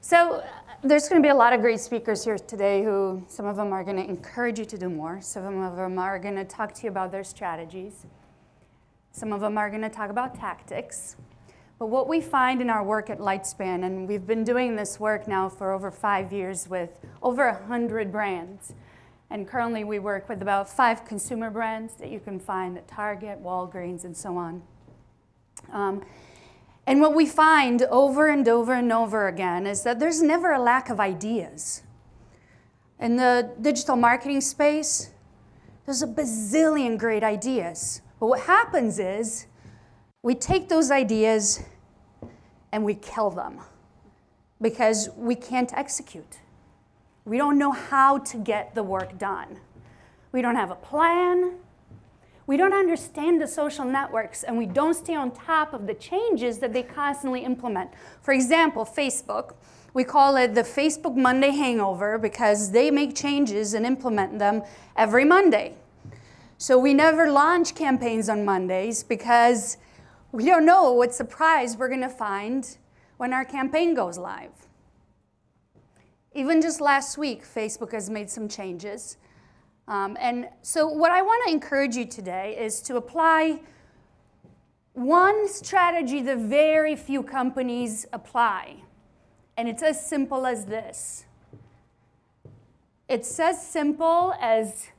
So there's going to be a lot of great speakers here today who, some of them are going to encourage you to do more. Some of them are going to talk to you about their strategies. Some of them are going to talk about tactics. But what we find in our work at Lightspan, and we've been doing this work now for over 5 years with over 100 brands. And currently we work with about 5 consumer brands that you can find at Target, Walgreens, and so on. And what we find over and over and over again is that there's never a lack of ideas. In the digital marketing space, there's a bazillion great ideas. But what happens is we take those ideas and we kill them because we can't execute. We don't know how to get the work done. We don't have a plan. We don't understand the social networks, and we don't stay on top of the changes that they constantly implement. For example, Facebook. We call it the Facebook Monday hangover because they make changes and implement them every Monday. So we never launch campaigns on Mondays because we don't know what surprise we're going to find when our campaign goes live. Even just last week, Facebook has made some changes. And so what I want to encourage you today is to apply one strategy that very few companies apply. And it's as simple as this. It's as simple as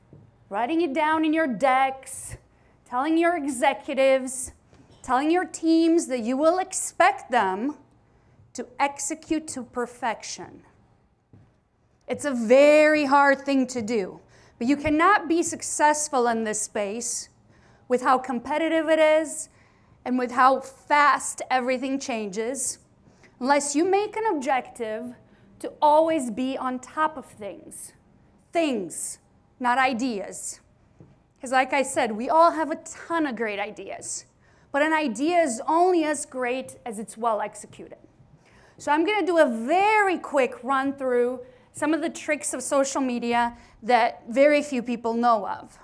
writing it down in your decks, telling your executives, telling your teams that you will expect them to execute to perfection. It's a very hard thing to do. But you cannot be successful in this space with how competitive it is and with how fast everything changes unless you make an objective to always be on top of things. Things, not ideas. Because like I said, we all have a ton of great ideas. But an idea is only as great as it's well executed. So I'm going to do a very quick run through some of the tricks of social media that very few people know of.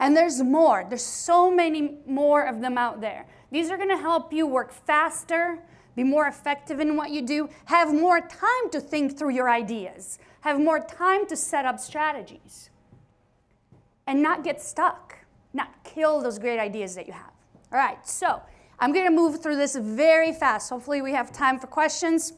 And there's more. There's so many more of them out there. These are going to help you work faster, be more effective in what you do, have more time to think through your ideas, have more time to set up strategies, and not get stuck, not kill those great ideas that you have. All right, so I'm going to move through this very fast. Hopefully we have time for questions.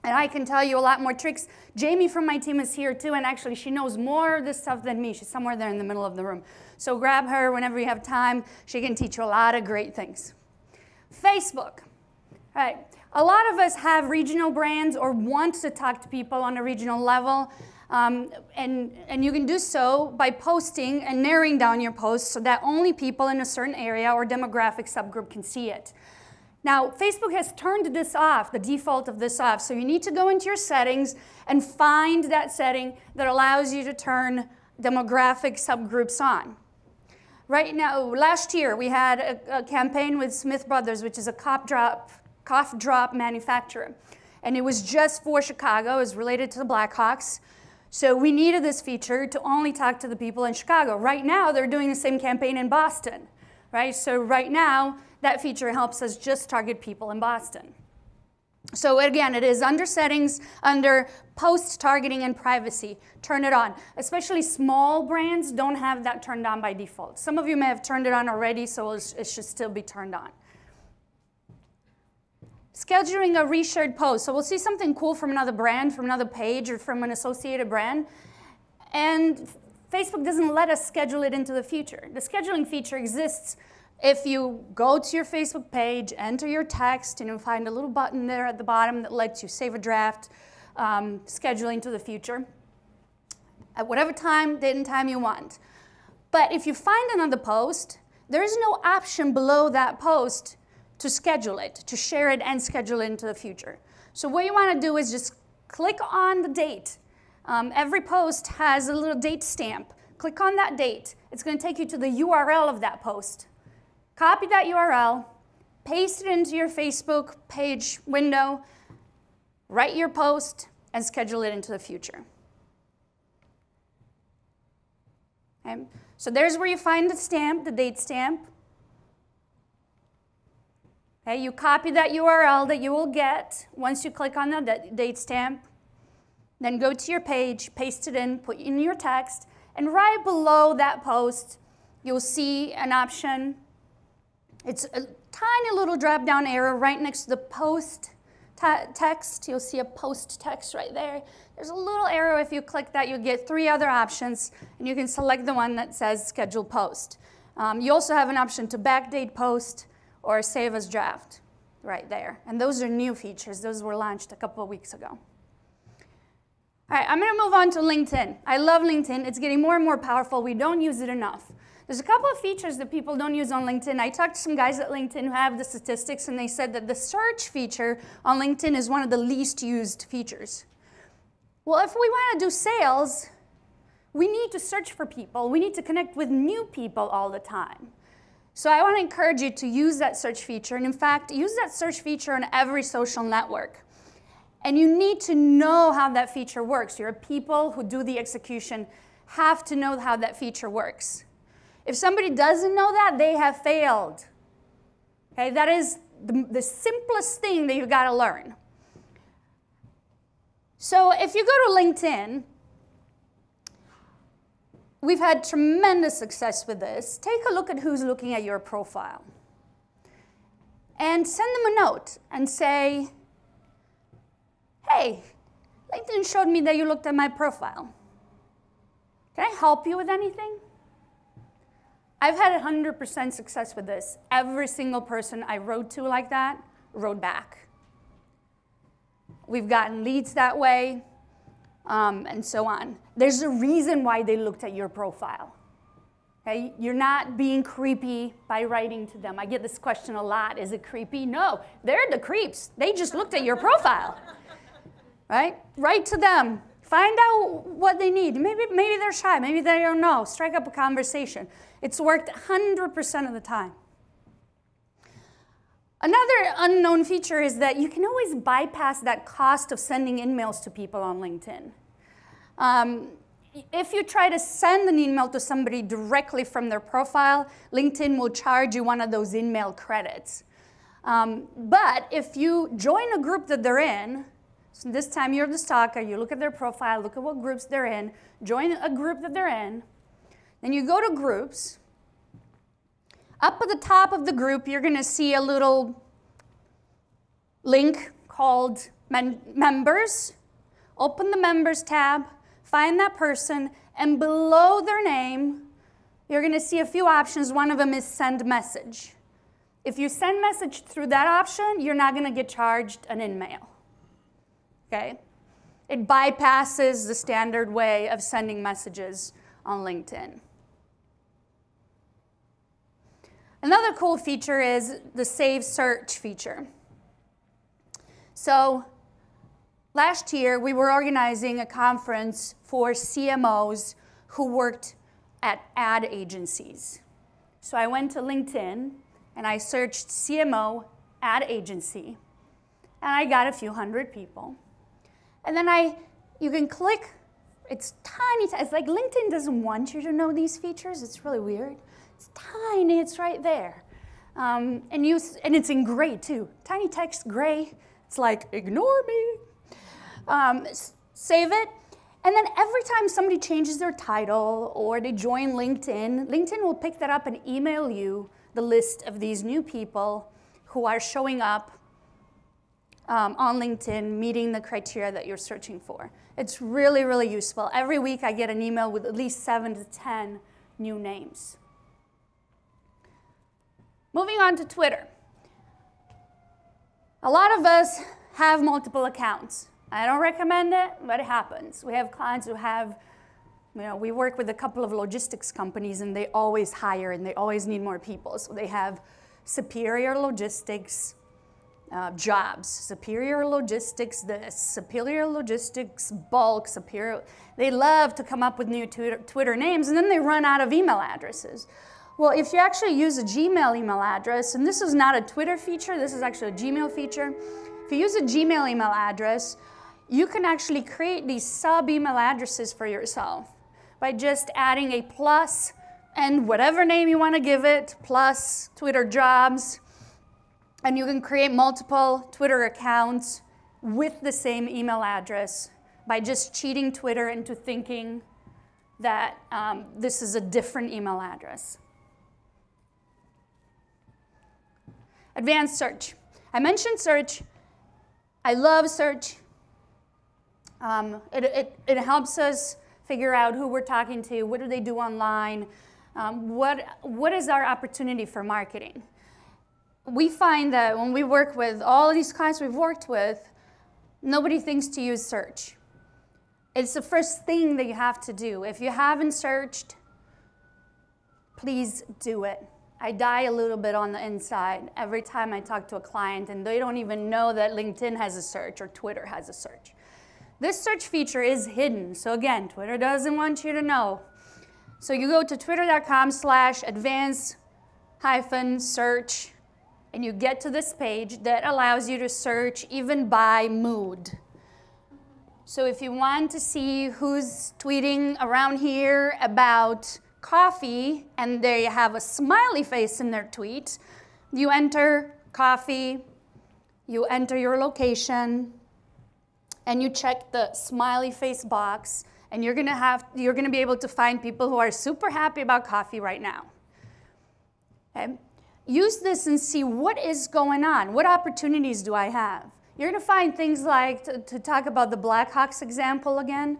And I can tell you a lot more tricks. Jamie from my team is here too, and actually she knows more of this stuff than me. She's somewhere there in the middle of the room. So grab her whenever you have time. She can teach you a lot of great things. Facebook. All right. A lot of us have regional brands or want to talk to people on a regional level. And you can do so by posting and narrowing down your posts so that only people in a certain area or demographic subgroup can see it. Now, Facebook has turned this off, the default of this off, so you need to go into your settings and find that setting that allows you to turn demographic subgroups on. Right now, last year, we had a campaign with Smith Brothers, which is a cough drop manufacturer. And it was just for Chicago. It was related to the Blackhawks. So we needed this feature to only talk to the people in Chicago. Right now, they're doing the same campaign in Boston. Right? So right now, that feature helps us just target people in Boston. So again, it is under settings, under post targeting and privacy. Turn it on. Especially small brands don't have that turned on by default. Some of you may have turned it on already, so it should still be turned on. Scheduling a reshared post. So we'll see something cool from another brand, from another page, or from an associated brand. And Facebook doesn't let us schedule it into the future. The scheduling feature exists if you go to your Facebook page, enter your text, and you'll find a little button there at the bottom that lets you save a draft, scheduling to the future, at whatever time, date and time you want. But if you find another post, there is no option below that post to schedule it, to share it and schedule it into the future. So what you want to do is just click on the date. Every post has a little date stamp. Click on that date. It's going to take you to the URL of that post. Copy that URL, paste it into your Facebook page window, write your post, and schedule it into the future. Okay? So there's where you find the stamp, the date stamp. Okay, you copy that URL that you will get once you click on the date stamp. Then go to your page, paste it in, put in your text, and right below that post, you'll see an option. It's a tiny little drop-down arrow right next to the post text. You'll see a post text right there. There's a little arrow. If you click that, you'll get 3 other options, and you can select the one that says Schedule Post. You also have an option to backdate post or save as draft right there. And those are new features. Those were launched a couple of weeks ago. All right, I'm going to move on to LinkedIn. I love LinkedIn. It's getting more and more powerful. We don't use it enough. There's a couple of features that people don't use on LinkedIn. I talked to some guys at LinkedIn who have the statistics, and they said that the search feature on LinkedIn is one of the least used features. Well, if we want to do sales, we need to search for people. We need to connect with new people all the time. So I want to encourage you to use that search feature. And in fact, use that search feature on every social network. And you need to know how that feature works. Your people who do the execution have to know how that feature works. If somebody doesn't know that, they have failed. Okay, that is the simplest thing that you got to learn. So if you go to LinkedIn, we've had tremendous success with this. Take a look at who's looking at your profile. And send them a note and say, hey, LinkedIn showed me that you looked at my profile. Can I help you with anything? I've had 100% success with this. Every single person I wrote to like that wrote back. We've gotten leads that way. And so on. There's a reason why they looked at your profile. Okay? You're not being creepy by writing to them. I get this question a lot. Is it creepy? No, they're the creeps. They just looked at your profile. Right? Write to them. Find out what they need. Maybe they're shy. Maybe they don't know. Strike up a conversation. It's worked 100% of the time. Another unknown feature is that you can always bypass that cost of sending emails to people on LinkedIn. If you try to send an email to somebody directly from their profile, LinkedIn will charge you one of those email credits. But if you join a group that they're in, so this time you're the stalker, you look at their profile, look at what groups they're in, join a group that they're in, then you go to groups. Up at the top of the group, you're going to see a little link called Members. Open the Members tab, find that person, and below their name, you're going to see a few options. One of them is Send Message. If you send message through that option, you're not going to get charged an in-mail. Okay? It bypasses the standard way of sending messages on LinkedIn. Another cool feature is the Save Search feature. So last year, we were organizing a conference for CMOs who worked at ad agencies. So I went to LinkedIn, and I searched CMO ad agency, and I got a few hundred people. And then you can click. It's tiny. It's like LinkedIn doesn't want you to know these features. It's really weird. It's tiny, it's right there. And it's in gray too. Tiny text, gray. It's like, ignore me. Save it. And then every time somebody changes their title or they join LinkedIn, LinkedIn will pick that up and email you the list of these new people who are showing up on LinkedIn, meeting the criteria that you're searching for. It's really, really useful. Every week I get an email with at least 7 to 10 new names. Moving on to Twitter. A lot of us have multiple accounts. I don't recommend it, but it happens. We have clients who have, we work with a couple of logistics companies, and they always hire, and they always need more people. So they have superior logistics jobs, superior logistics this, superior logistics bulk, superior. They love to come up with new Twitter names, and then they run out of email addresses. Well, if you actually use a Gmail email address, and this is not a Twitter feature, this is actually a Gmail feature. If you use a Gmail email address, you can actually create these sub-email addresses for yourself by just adding a plus and whatever name you want to give it, plus Twitter jobs. And you can create multiple Twitter accounts with the same email address by just cheating Twitter into thinking that this is a different email address. Advanced search. I mentioned search. I love search. It helps us figure out who we're talking to, what do they do online, what is our opportunity for marketing. We find that when we work with all of these clients we've worked with, nobody thinks to use search. It's the first thing that you have to do. If you haven't searched, please do it. I die a little bit on the inside every time I talk to a client and they don't even know that LinkedIn has a search or Twitter has a search. This search feature is hidden. So again, Twitter doesn't want you to know. So you go to twitter.com/advanced-search and you get to this page that allows you to search even by mood. So if you want to see who's tweeting around here about coffee and they have a smiley face in their tweet, you enter coffee, you enter your location, and you check the smiley face box, and you're gonna be able to find people who are super happy about coffee right now. Okay? Use this and see what is going on. What opportunities do I have? You're gonna find things like, to talk about the Blackhawks example again,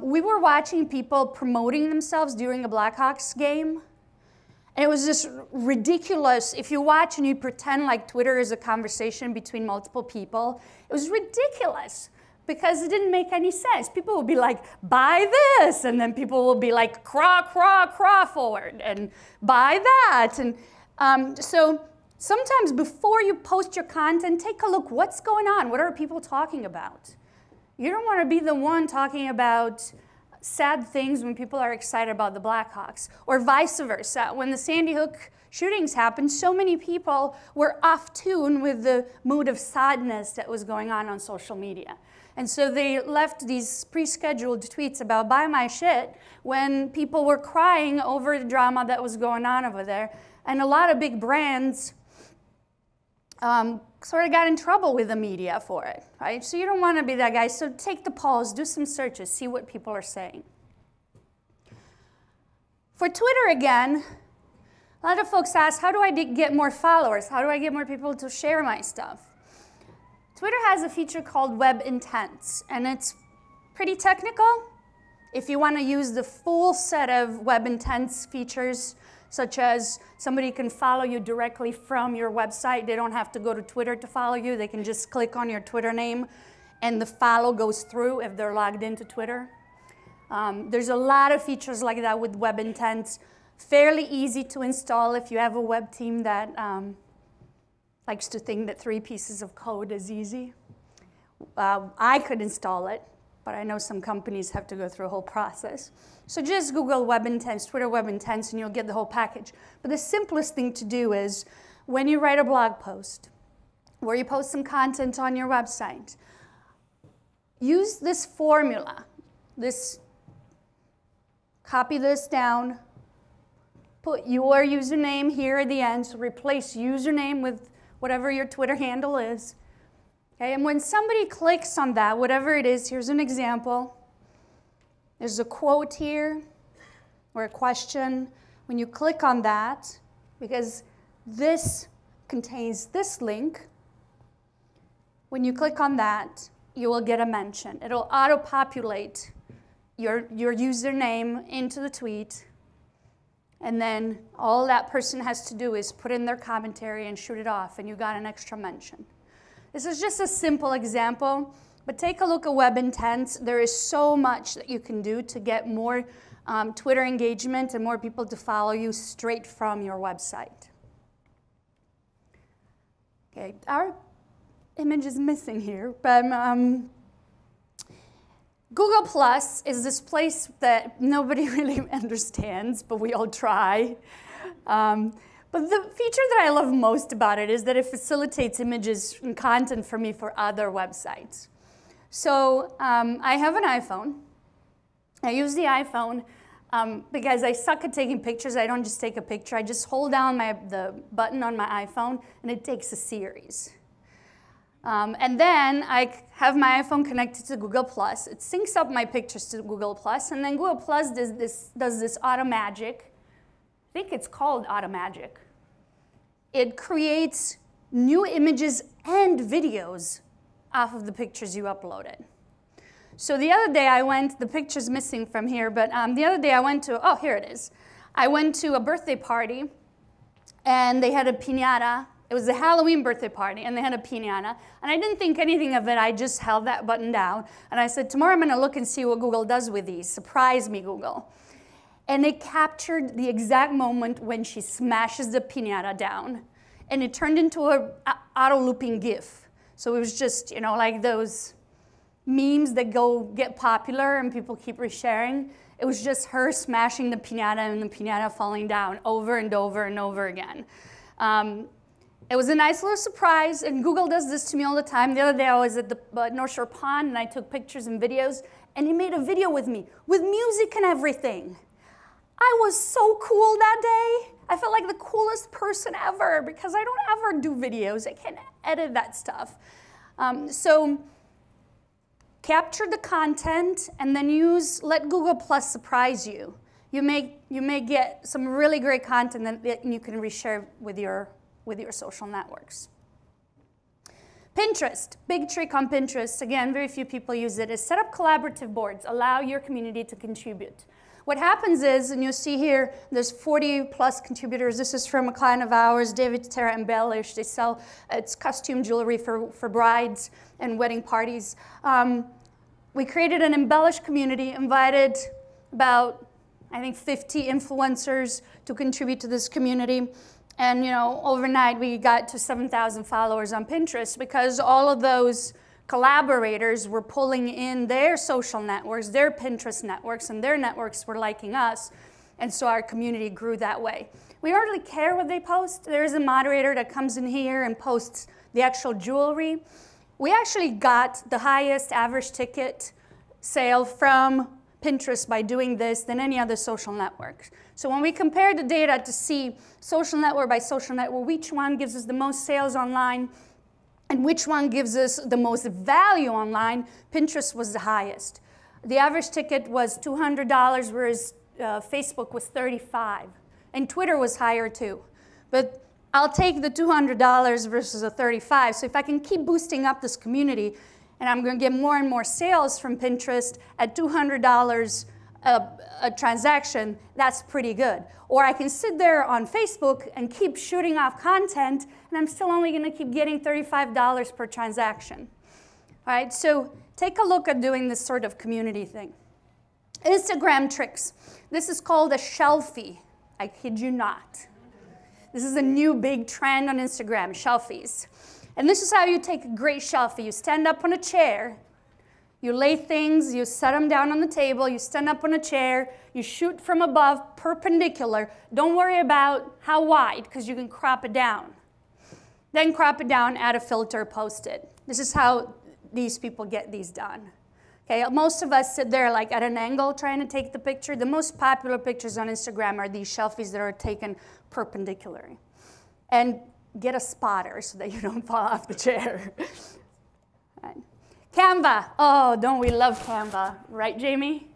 we were watching people promoting themselves during a Blackhawks game. And it was just ridiculous. If you watch and you pretend like Twitter is a conversation between multiple people, it was ridiculous because it didn't make any sense. People would be like, buy this, and then people will be like, craw, craw, craw forward, and buy that. And so sometimes before you post your content, take a look, what's going on? What are people talking about? You don't want to be the one talking about sad things when people are excited about the Blackhawks, or vice versa. When the Sandy Hook shootings happened, so many people were off tune with the mood of sadness that was going on social media. And so they left these pre-scheduled tweets about buy my shit when people were crying over the drama that was going on over there. And a lot of big brands sort of got in trouble with the media for it, right? So you don't want to be that guy. So take the pulse, do some searches, see what people are saying. For Twitter, again, a lot of folks ask, how do I get more followers? How do I get more people to share my stuff? Twitter has a feature called Web Intents, and it's pretty technical. If you want to use the full set of Web Intents features, such as somebody can follow you directly from your website. They don't have to go to Twitter to follow you. They can just click on your Twitter name, and the follow goes through if they're logged into Twitter. There's a lot of features like that with Web Intents. Fairly easy to install if you have a web team that likes to think that 3 pieces of code is easy. I could install it, but I know some companies have to go through a whole process. So just Google Web Intents, Twitter Web Intents, and you'll get the whole package. But the simplest thing to do is when you write a blog post, where you post some content on your website, use this formula. Copy this down, put your username here at the end, so replace username with whatever your Twitter handle is. Okay, and when somebody clicks on that, whatever it is, here's an example. There's a quote here or a question. When you click on that, because this contains this link, when you click on that, you will get a mention. It'll auto-populate your username into the tweet, and then all that person has to do is put in their commentary and shoot it off, and you got an extra mention. This is just a simple example, but take a look at Web Intents. There is so much that you can do to get more Twitter engagement and more people to follow you straight from your website. Okay, our image is missing here, but Google Plus is this place that nobody really understands, but we all try. But the feature that I love most about it is that it facilitates images and content for me for other websites. So I have an iPhone. I use the iPhone Because I suck at taking pictures. I don't just take a picture. I just hold down the button on my iPhone, and it takes a series. And then I have my iPhone connected to Google+. It syncs up my pictures to Google+, and then Google+ does this automagic. I think it's called automagic. It creates new images and videos off of the pictures you uploaded. So the other day I went, the picture's missing from here, but the other day I went to, oh, here it is. I went to a birthday party, and they had a piñata. It was a Halloween birthday party, and they had a piñata. And I didn't think anything of it. I just held that button down, and I said, tomorrow I'm going to look and see what Google does with these. Surprise me, Google. And it captured the exact moment when she smashes the piñata down, and it turned into an auto-looping GIF. So it was just, you know, like those memes that get popular and people keep resharing. It was just her smashing the piñata and the piñata falling down over and over and over again. It was a nice little surprise, and Google does this to me all the time. The other day I was at the North Shore Pond, and I took pictures and videos, and he made a video with me, with music and everything. I was so cool that day. I felt like the coolest person ever, because I don't ever do videos. I can't edit that stuff. So capture the content, and then let Google Plus surprise you. You may get some really great content that you can reshare with your social networks. Pinterest, big trick on Pinterest, again, very few people use it, is set up collaborative boards. Allow your community to contribute. What happens is, and you'll see here, there's 40 plus contributors. This is from a client of ours, David Terra Embellish. They sell, it's costume jewelry for brides and wedding parties. We created an Embellish community, invited about, I think, 50 influencers to contribute to this community. And, you know, overnight we got to 7,000 followers on Pinterest, because all of those collaborators were pulling in their social networks, their Pinterest networks, and their networks were liking us. And so our community grew that way. We don't really care what they post. There's a moderator that comes in here and posts the actual jewelry. We actually got the highest average ticket sale from Pinterest by doing this than any other social network. So when we compare the data to see social network by social network, which one gives us the most sales online and which one gives us the most value online, Pinterest was the highest. The average ticket was $200, whereas Facebook was $35. And Twitter was higher too. But I'll take the $200 versus a $35. So if I can keep boosting up this community, and I'm going to get more and more sales from Pinterest at $200 a transaction, that's pretty good. Or I can sit there on Facebook and keep shooting off content, and I'm still only going to keep getting $35 per transaction. All right, so take a look at doing this sort of community thing. Instagram tricks. This is called a shelfie. I kid you not. This is a new big trend on Instagram, shelfies. And this is how you take a great shelfie. You stand up on a chair, you lay things, you set them down on the table, you stand up on a chair, you shoot from above, perpendicular. Don't worry about how wide, because you can crop it down. Then crop it down, add a filter, post it. This is how these people get these done. Okay, most of us sit there like at an angle trying to take the picture. The most popular pictures on Instagram are these shelfies that are taken perpendicularly. And get a spotter so that you don't fall off the chair. Right. Canva. Oh, don't we love Canva? Right, Jamie?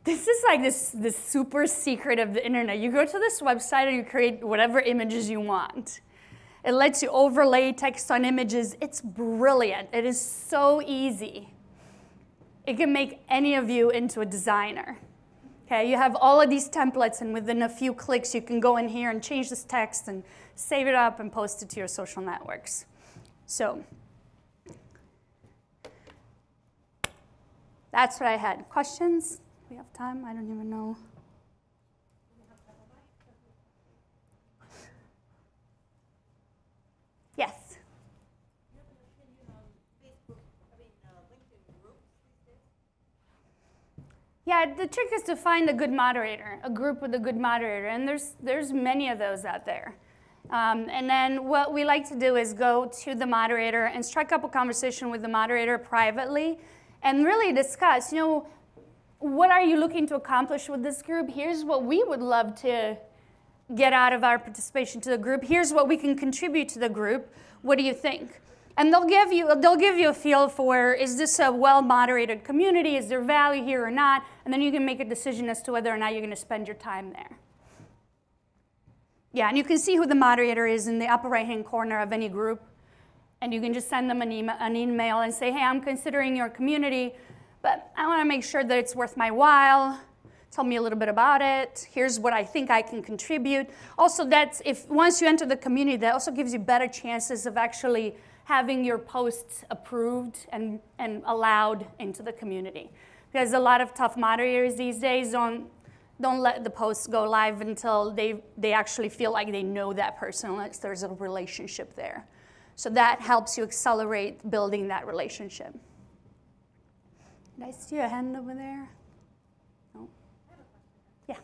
This is like this super secret of the internet. You go to this website and you create whatever images you want. It lets you overlay text on images. It's brilliant. It is so easy. It can make any of you into a designer. Okay, you have all of these templates, and within a few clicks, you can go in here and change this text and save it up and post it to your social networks. So that's what I had. Questions? We have time? I don't even know. Yes. Yeah, the trick is to find a good moderator, a group with a good moderator, and there's many of those out there. And then what we like to do is go to the moderator and strike up a conversation with the moderator privately and really discuss, you know, what are you looking to accomplish with this group? Here's what we would love to get out of our participation to the group. Here's what we can contribute to the group. What do you think? And they'll give you a feel for, is this a well-moderated community? Is there value here or not? And then you can make a decision as to whether or not you're going to spend your time there. Yeah, and you can see who the moderator is in the upper right-hand corner of any group. And you can just send them an email and say, hey, I'm considering your community, but I want to make sure that it's worth my while. Tell me a little bit about it. Here's what I think I can contribute. Also, once you enter the community, that also gives you better chances of actually having your posts approved and allowed into the community. Because a lot of tough moderators these days don't let the posts go live until they actually feel like they know that person, unless there's a relationship there. So that helps you accelerate building that relationship. Did I see a hand over there? No? Yeah.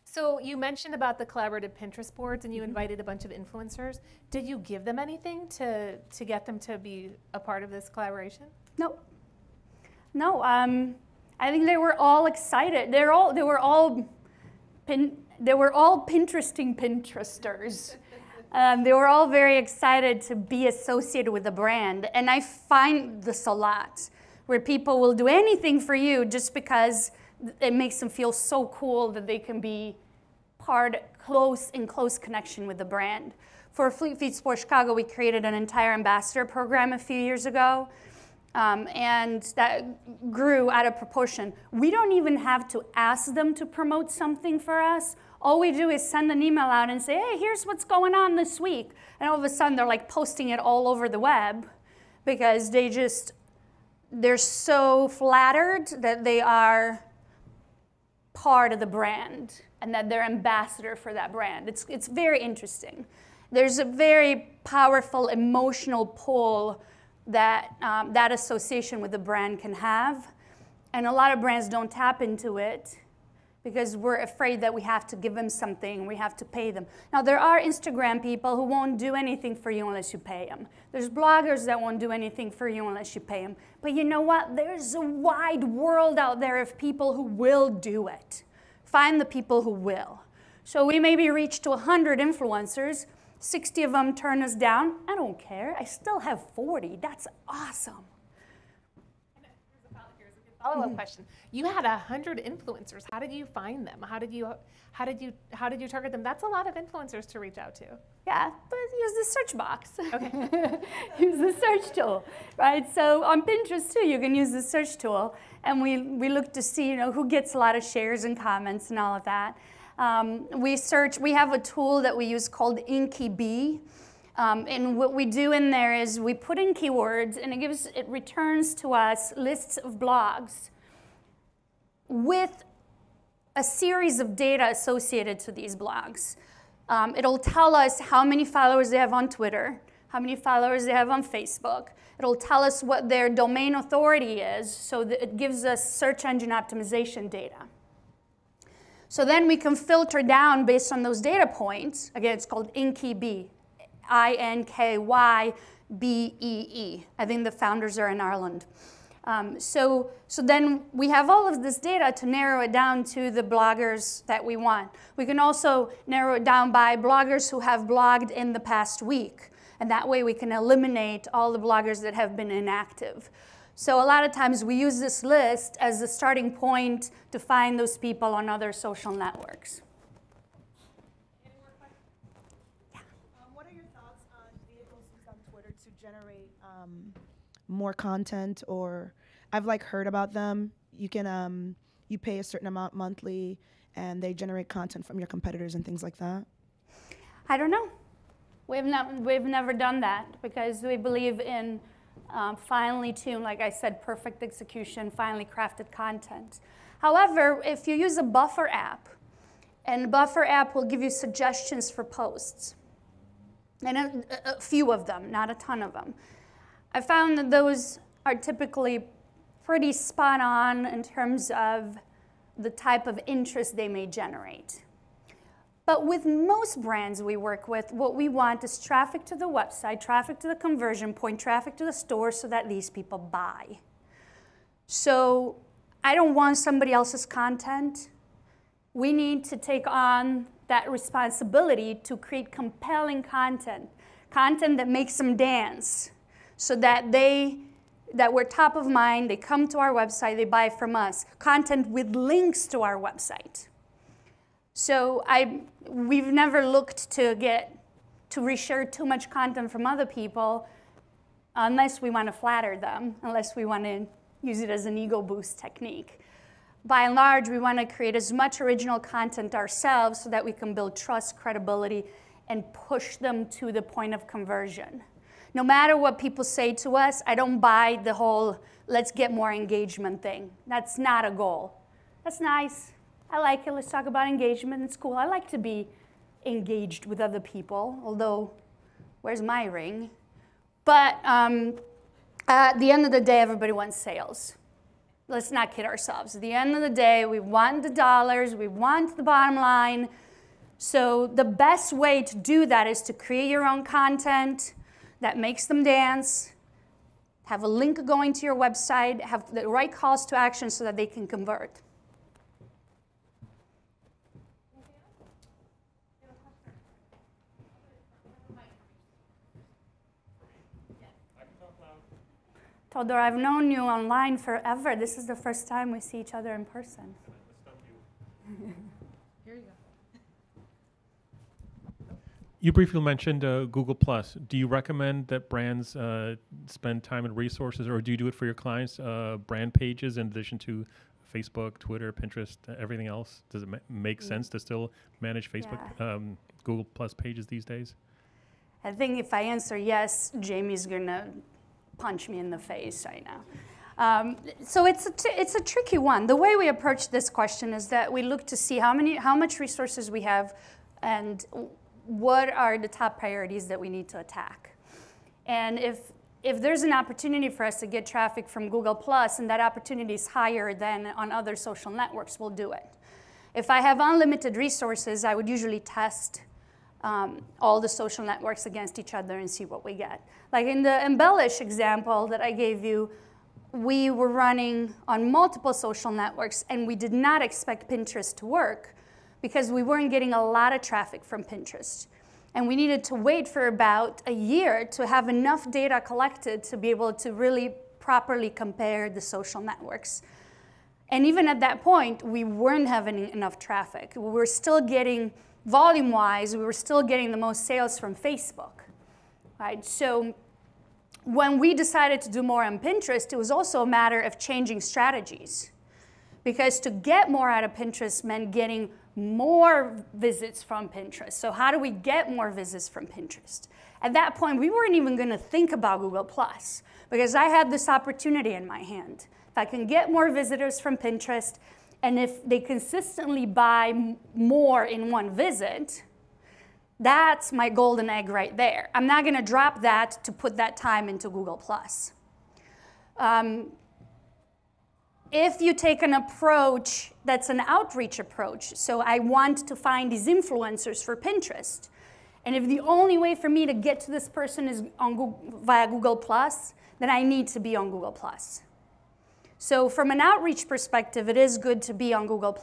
So you mentioned about the collaborative Pinterest boards, and you invited a bunch of influencers. Did you give them anything to get them to be a part of this collaboration? No. No. I think they were all excited. They were all Pinteresting Pinteresters. They were all very excited to be associated with the brand. And I find this a lot, where people will do anything for you just because it makes them feel so cool that they can be in close connection with the brand. For Fleet Feet Sports Chicago, we created an entire ambassador program a few years ago, and that grew out of proportion. We don't even have to ask them to promote something for us. All we do is send an email out and say, hey, here's what's going on this week. And all of a sudden, they're like posting it all over the web because they're so flattered that they are part of the brand and that they're ambassador for that brand. It's very interesting. There's a very powerful emotional pull that that association with the brand can have. And a lot of brands don't tap into it because we're afraid that we have to give them something, we have to pay them. Now, there are Instagram people who won't do anything for you unless you pay them. There's bloggers that won't do anything for you unless you pay them. But you know what? There's a wide world out there of people who will do it. Find the people who will. So we maybe reach to 100 influencers, 60 of them turn us down. I don't care. I still have 40. That's awesome. Follow-up question. You had 100 influencers. How did you find them? How did you target them? That's a lot of influencers to reach out to. Yeah, but use the search box. Okay. Use the search tool, right? So on Pinterest too, you can use the search tool, and we look to see who gets a lot of shares and comments and all of that. We have a tool that we use called InkyBee. And what we do in there is we put in keywords, and it returns to us lists of blogs with a series of data associated to these blogs. It'll tell us how many followers they have on Twitter, how many followers they have on Facebook. It'll tell us what their domain authority is, so that it gives us search engine optimization data. So then we can filter down based on those data points. Again, it's called InkyBee. INKYBEE. I think the founders are in Ireland. So then we have all of this data to narrow it down to the bloggers that we want. We can also narrow it down by bloggers who have blogged in the past week. And that way we can eliminate all the bloggers that have been inactive. So a lot of times we use this list as a starting point to find those people on other social networks. Generate more content, or I've heard about them. You can you pay a certain amount monthly, and they generate content from your competitors and things like that. I don't know. We've never done that because we believe in finely tuned, like I said, perfect execution, finely crafted content. However, if you use a buffer app, and the buffer app will give you suggestions for posts. And a few of them, not a ton of them. I found that those are typically pretty spot on in terms of the type of interest they may generate. But with most brands we work with, what we want is traffic to the website, traffic to the conversion point, traffic to the store so that these people buy. So I don't want somebody else's content. We need to take on that responsibility to create compelling content, content that makes them dance, so that we're top of mind, they come to our website, they buy from us, content with links to our website. So we've never looked to reshare too much content from other people unless we want to flatter them, unless we want to use it as an ego boost technique. By and large, we want to create as much original content ourselves so that we can build trust, credibility, and push them to the point of conversion. No matter what people say to us, I don't buy the whole let's get more engagement thing. That's not a goal. That's nice. I like it. Let's talk about engagement. It's cool. I like to be engaged with other people, although where's my ring? But at the end of the day, everybody wants sales. Let's not kid ourselves. At the end of the day, we want the dollars, we want the bottom line. So the best way to do that is to create your own content that makes them dance, have a link going to your website, have the right calls to action so that they can convert. Todor, I've known you online forever. This is the first time we see each other in person. Here you go. You briefly mentioned Google+. Do you recommend that brands spend time and resources, or do you do it for your clients, brand pages in addition to Facebook, Twitter, Pinterest, everything else? Does it make sense to still manage Facebook, Google+ pages these days? I think if I answer yes, Jamie's going to punch me in the face right now. So it's a tricky one. The way we approach this question is that we look to see how much resources we have and what are the top priorities that we need to attack. And if there's an opportunity for us to get traffic from Google+, and that opportunity is higher than on other social networks, we'll do it. If I have unlimited resources, I would usually test all the social networks against each other and see what we get. Like in the Embellish example that I gave you, we were running on multiple social networks, and we did not expect Pinterest to work because we weren't getting a lot of traffic from Pinterest. And we needed to wait for about a year to have enough data collected to be able to really properly compare the social networks. And even at that point, we weren't having enough traffic. We were still getting, volume-wise, we were still getting the most sales from Facebook, right? So when we decided to do more on Pinterest, it was also a matter of changing strategies. Because to get more out of Pinterest meant getting more visits from Pinterest. So how do we get more visits from Pinterest? At that point, we weren't even going to think about Google+, because I had this opportunity in my hand. If I can get more visitors from Pinterest, and if they consistently buy more in one visit, that's my golden egg right there. I'm not going to drop that to put that time into Google+. If you take an approach that's an outreach approach, so I want to find these influencers for Pinterest, and if the only way for me to get to this person is via Google+, then I need to be on Google+. So from an outreach perspective, it is good to be on Google+.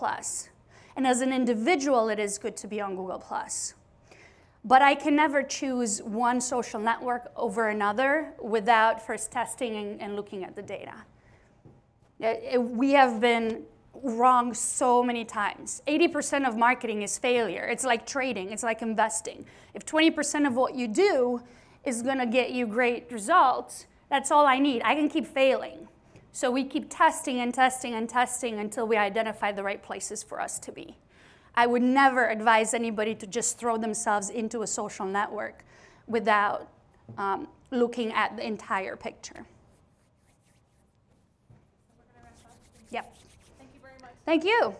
And as an individual, it is good to be on Google+. But I can never choose one social network over another without first testing and looking at the data. We have been wrong so many times. 80% of marketing is failure. It's like trading. It's like investing. If 20% of what you do is going to get you great results, that's all I need. I can keep failing. So we keep testing and testing and testing until we identify the right places for us to be. I would never advise anybody to just throw themselves into a social network without looking at the entire picture. Yep. Thank you very much. Thank you.